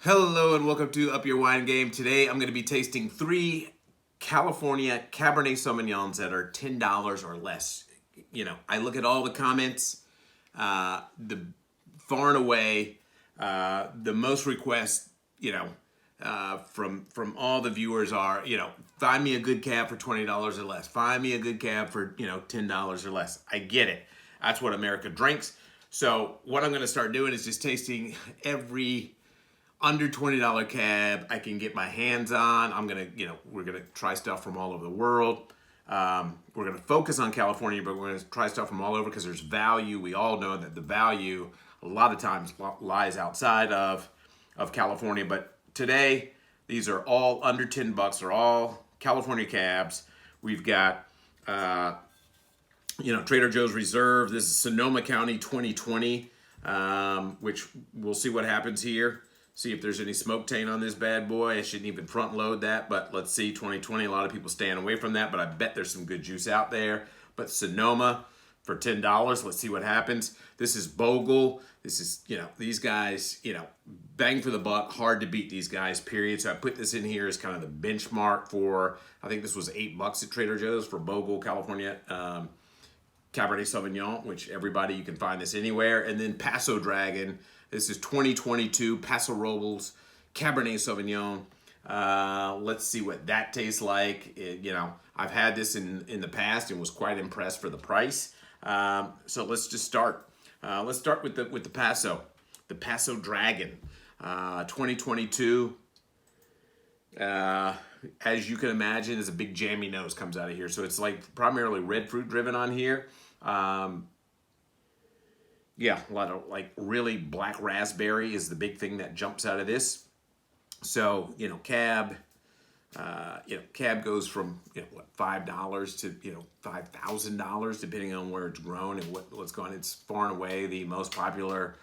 Hello and welcome to Up Your Wine Game. Today I'm going to be tasting 3 California Cabernet Sauvignons that are $10 or less. I look at all the comments, the far and away, the most requests, from all the viewers are, find me a good cab for $20 or less. Find me a good cab for, $10 or less. I get it. That's what America drinks. So what I'm going to start doing is just tasting every under $20 cab I can get my hands on. We're gonna try stuff from all over the world. We're gonna focus on California, but we're gonna try stuff from all over because there's value. We all know that the value a lot of times lies outside of California. But today, these are all under 10 bucks. They're all California cabs. We've got, Trader Joe's Reserve. This is Sonoma County 2020, which we'll see what happens here. See if there's any smoke taint on this bad boy. I shouldn't even front load that, but let's see. 2020, a lot of people staying away from that, but I bet there's some good juice out there. But Sonoma for $10, let's see what happens. This is Bogle. This is, these guys, bang for the buck, hard to beat these guys, period. So I put this in here as kind of the benchmark for, I think this was $8 at Trader Joe's for Bogle, California, Cabernet Sauvignon, which everybody, you can find this anywhere. And then Paso Dragon. This is 2022 Paso Robles Cabernet Sauvignon. Let's see what that tastes like. I've had this in the past and was quite impressed for the price. So let's just start. Let's start with the Paso Dragon, 2022. As you can imagine, there's a big jammy nose comes out of here. So it's like primarily red fruit driven on here. Yeah, a lot of like really black raspberry is the big thing that jumps out of this. So, cab goes from, $5 to, $5,000 depending on where it's grown and what's going on. It's far and away the most popular,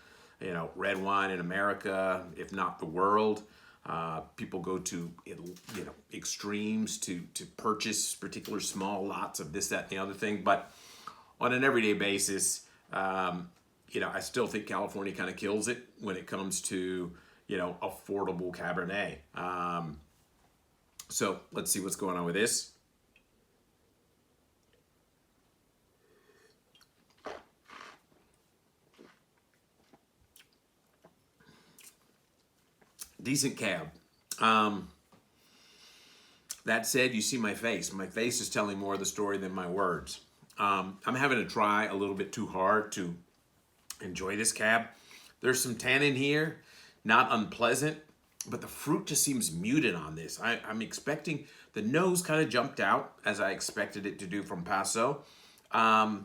red wine in America, if not the world. People go to, extremes to purchase particular small lots of this, that, and the other thing. But on an everyday basis, I still think California kind of kills it when it comes to, affordable Cabernet. So let's see what's going on with this. Decent cab. That said, you see my face. My face is telling more of the story than my words. I'm having to try a little bit too hard to enjoy this cab. There's some tannin here, not unpleasant, but the fruit just seems muted on this. I'm expecting, the nose kind of jumped out as I expected it to do from Paso. But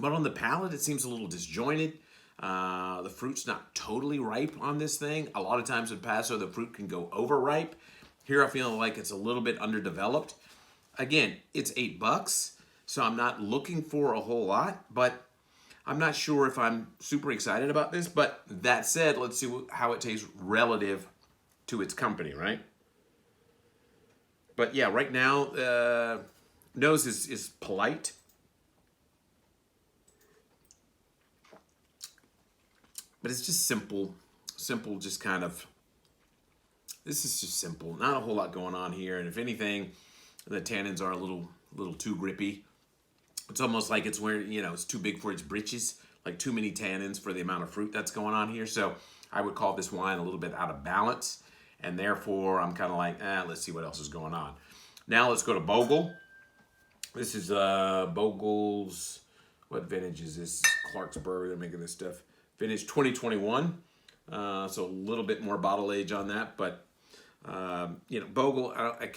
on the palate, it seems a little disjointed. The fruit's not totally ripe on this thing. A lot of times with Paso, the fruit can go overripe. Here I feel like it's a little bit underdeveloped. Again, it's $8, so I'm not looking for a whole lot, but I'm not sure if I'm super excited about this. But that said, let's see how it tastes relative to its company, right? But yeah, right now, nose is polite. But it's just simple, just kind of, this is just simple. Not a whole lot going on here. And if anything, the tannins are a little too grippy. It's almost like it's where, it's too big for its britches, like too many tannins for the amount of fruit that's going on here. So I would call this wine a little bit out of balance. And therefore, I'm kind of like, let's see what else is going on. Now let's go to Bogle. This is Bogle's, what vintage is this? Clarksburg, they're making this stuff. Vintage 2021. So a little bit more bottle age on that. But, Bogle, I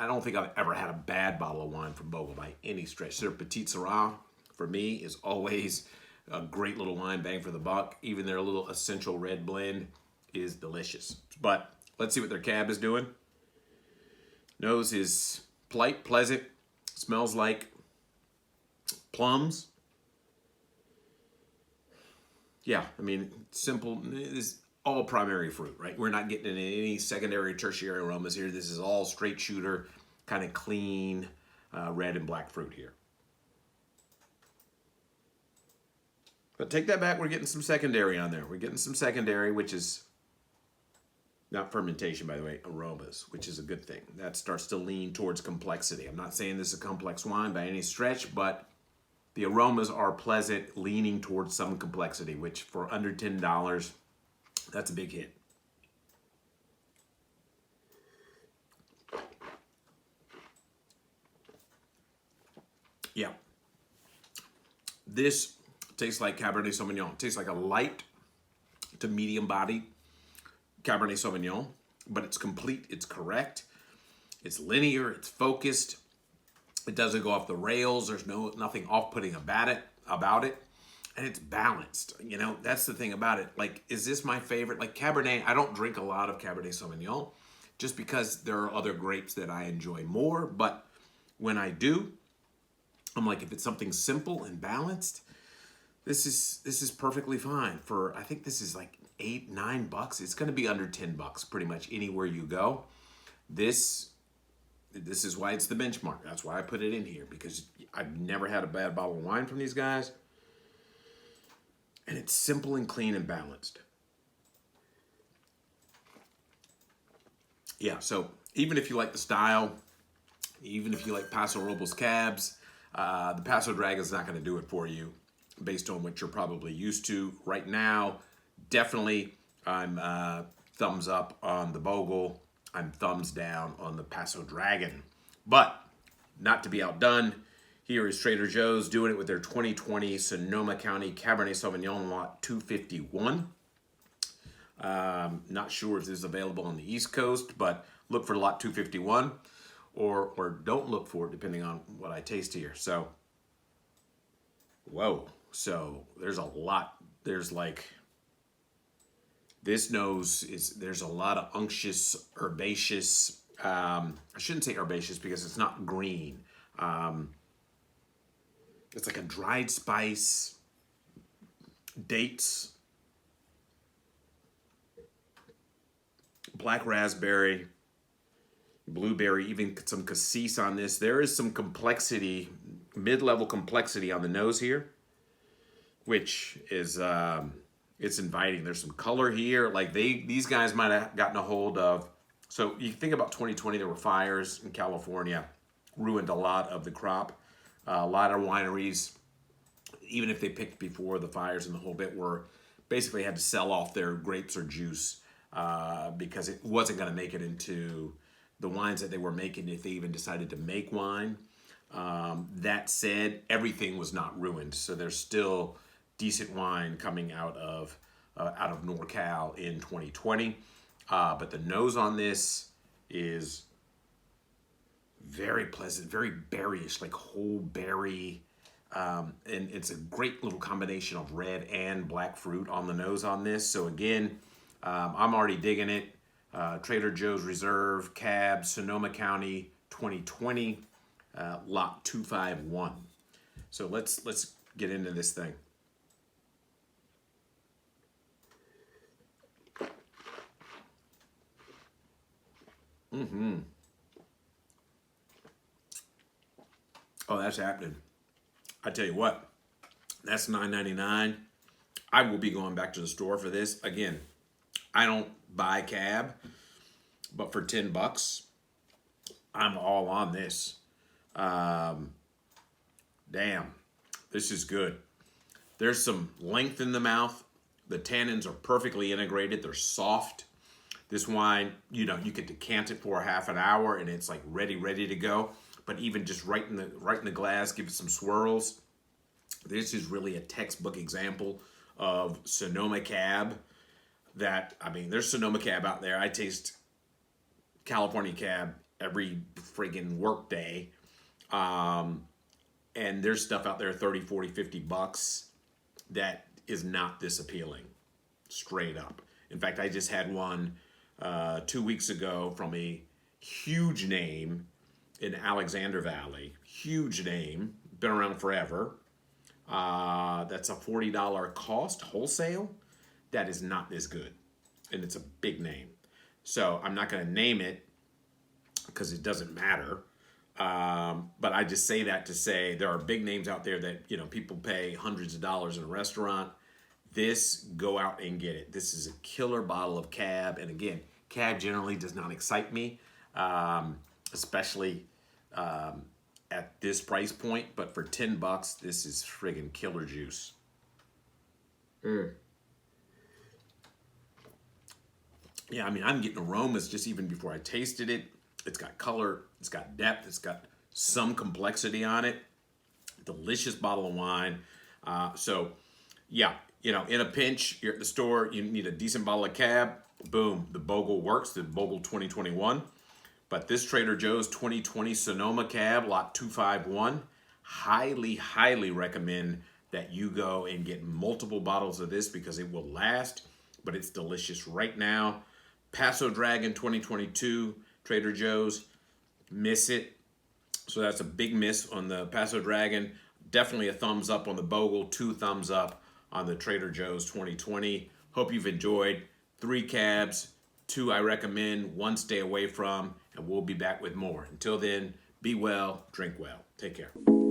don't think I've ever had a bad bottle of wine from Bogle by any stretch. Their Petite Syrah, for me, is always a great little wine, bang for the buck. Even their little essential red blend is delicious. But let's see what their cab is doing. Nose is polite, pleasant, smells like plums. Yeah, simple. This is all primary fruit, right? We're not getting into any secondary, tertiary aromas here. This is all straight shooter, kind of clean red and black fruit here. But take that back, we're getting some secondary on there. We're getting some secondary, which is Not fermentation, by the way, aromas, which is a good thing. That starts to lean towards complexity. I'm not saying this is a complex wine by any stretch, but the aromas are pleasant, leaning towards some complexity, which for under $10, that's a big hit. Yeah. This tastes like Cabernet Sauvignon. It tastes like a light to medium body Cabernet Sauvignon, but it's complete, it's correct, it's linear, it's focused. It doesn't go off the rails. There's nothing off-putting about it, and it's balanced. You know, that's the thing about it. Like, is this my favorite? Like Cabernet, I don't drink a lot of Cabernet Sauvignon, just because there are other grapes that I enjoy more. But when I do, I'm like, if it's something simple and balanced, this is perfectly fine. For I think this is like $8-9. It's going to be under $10 pretty much anywhere you go. This is why it's the benchmark. That's why I put it in here, because I've never had a bad bottle of wine from these guys. And it's simple and clean and balanced. Yeah, so even if you like the style, even if you like Paso Robles cabs, the Paso Dragon's not going to do it for you based on what you're probably used to. Right now, definitely I'm thumbs up on the Bogle. I'm thumbs down on the Paso Dragon. But not to be outdone, here is Trader Joe's doing it with their 2020 Sonoma County Cabernet Sauvignon Lot 251. Not sure if this is available on the East Coast, but look for Lot 251, or don't look for it depending on what I taste here. So, whoa. So there's a lot. There's like, this nose there's a lot of unctuous, herbaceous. I shouldn't say herbaceous because it's not green. It's like a dried spice, dates, black raspberry, blueberry, even some cassis on this. There is some complexity, mid-level complexity on the nose here, which is it's inviting. There's some color here. Like these guys might have gotten a hold of. So you think about 2020, there were fires in California, ruined a lot of the crop. A lot of wineries, even if they picked before the fires and the whole bit, were basically had to sell off their grapes or juice because it wasn't going to make it into the wines that they were making if they even decided to make wine. That said, everything was not ruined, so there's still decent wine coming out of NorCal in 2020. But the nose on this is very pleasant, very berryish, like whole berry. And it's a great little combination of red and black fruit on the nose on this. So again, I'm already digging it. Trader Joe's Reserve Cab, Sonoma County, 2020, lot 251. So let's get into this thing. Oh, that's happening. I tell you what, that's $9.99. I will be going back to the store for this. Again, I don't buy cab, but for $10, I'm all on this. Damn, this is good. There's some length in the mouth. The tannins are perfectly integrated. They're soft. This wine, you could decant it for a half an hour and it's like ready to go. But even just right in the glass, give it some swirls. This is really a textbook example of Sonoma Cab. There's Sonoma Cab out there. I taste California Cab every friggin' work day. And there's stuff out there, 30, 40, $50 that is not this appealing, straight up. In fact, I just had one 2 weeks ago from a huge name in Alexander Valley. Huge name, been around forever. That's a $40 cost wholesale. That is not this good, and it's a big name. So I'm not going to name it because it doesn't matter. But I just say that to say there are big names out there that people pay hundreds of dollars in a restaurant. This, go out and get it. This is a killer bottle of Cab, and again, Cab generally does not excite me, especially at this price point. But for $10, this is friggin' killer juice. Yeah, I mean, I'm getting aromas just even before I tasted it. It's got color, it's got depth, it's got some complexity on it. Delicious bottle of wine. So, yeah, you know, in a pinch, you're at the store, you need a decent bottle of Cab. Boom, the Bogle works, the Bogle 2021. But this Trader Joe's 2020 Sonoma Cab, lot 251, highly, highly recommend that you go and get multiple bottles of this because it will last, but it's delicious right now. Paso Dragon 2022, Trader Joe's, miss it. So that's a big miss on the Paso Dragon. Definitely a thumbs up on the Bogle, 2 thumbs up on the Trader Joe's 2020. Hope you've enjoyed. 3 cabs, 2 I recommend, 1 stay away from, and we'll be back with more. Until then, be well, drink well. Take care.